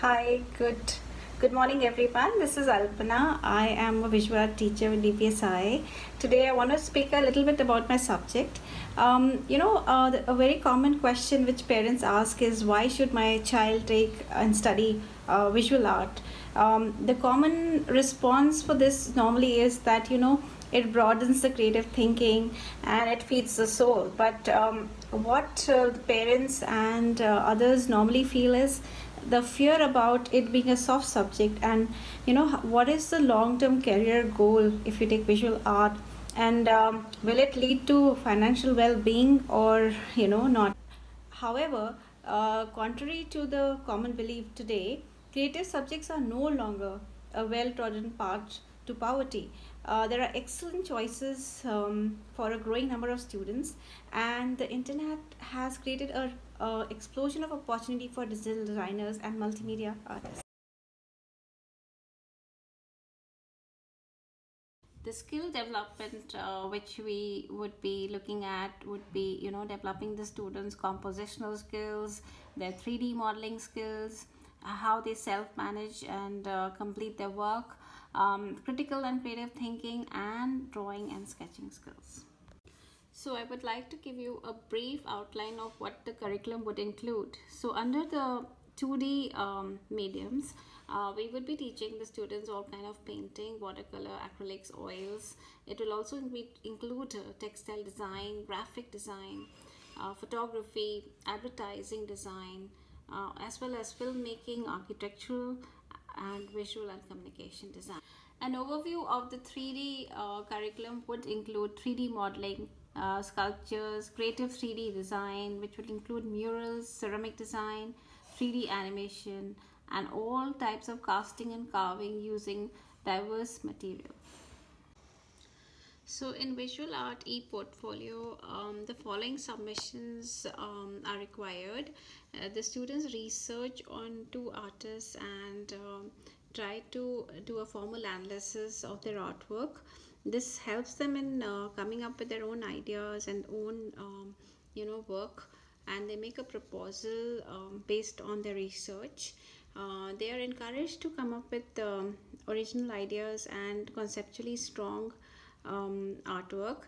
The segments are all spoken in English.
Hi, good morning everyone. This is Alpana. I am a visual art teacher with DPSI. Today I want to speak a little bit about my subject. A very common question which parents ask is why should my child take and study visual art? The common response for this normally is that it broadens the creative thinking and it feeds the soul. But what the parents and others normally feel is the fear about it being a soft subject, and what is the long term career goal if you take visual art, and will it lead to financial well being or not. However, contrary to the common belief today, creative subjects are no longer a well trodden path to poverty. There are excellent choices for a growing number of students, and the internet has created a explosion of opportunity for digital designers and multimedia artists. The skill development which we would be looking at would be developing the students compositional skills, their 3D modeling skills, how they self manage and complete their work, critical and creative thinking, and drawing and sketching skills. So I would like to give you a brief outline of what the curriculum would include. So under the 2D mediums, we would be teaching the students all kind of painting, watercolor, acrylics, oils. It will also include textile design, graphic design, photography, advertising design, as well as filmmaking, architectural, and visual and communication design. An overview of the 3D curriculum would include 3D modeling, sculptures, creative 3D design, which would include murals, ceramic design, 3D animation, and all types of casting and carving using diverse material. So in visual art e-portfolio, the following submissions are required. The students research on two artists and try to do a formal analysis of their artwork. This helps them in coming up with their own ideas and own work, and they make a proposal based on their research. They are encouraged to come up with original ideas and conceptually strong artwork.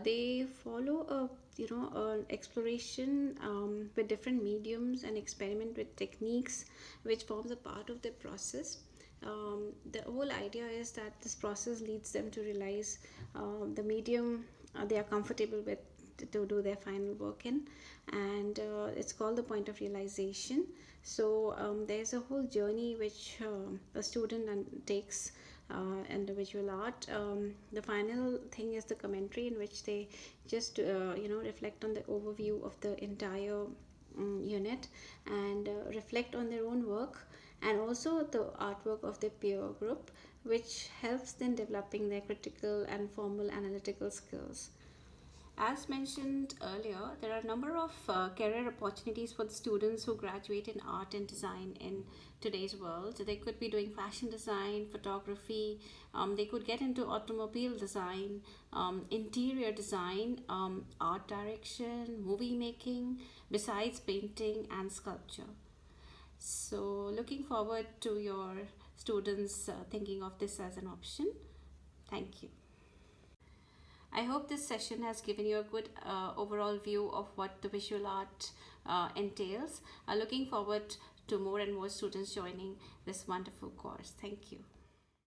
They follow a an exploration with different mediums and experiment with techniques which forms a part of the process. The whole idea is that this process leads them to realize the medium they are comfortable with to do their final work in, and it's called the point of realization. So there's a whole journey which a student takes and the visual art. The final thing is the commentary, in which they just reflect on the overview of the entire unit, and reflect on their own work and also the artwork of their peer group, which helps them developing their critical and formal analytical skills. As mentioned earlier, there are a number of career opportunities for the students who graduate in art and design in today's world. So they could be doing fashion design, photography, they could get into automobile design, interior design, art direction, movie making, besides painting and sculpture. So, looking forward to your students thinking of this as an option. Thank you. I hope this session has given you a good overall view of what the visual art entails. Looking forward to more and more students joining this wonderful course. Thank you.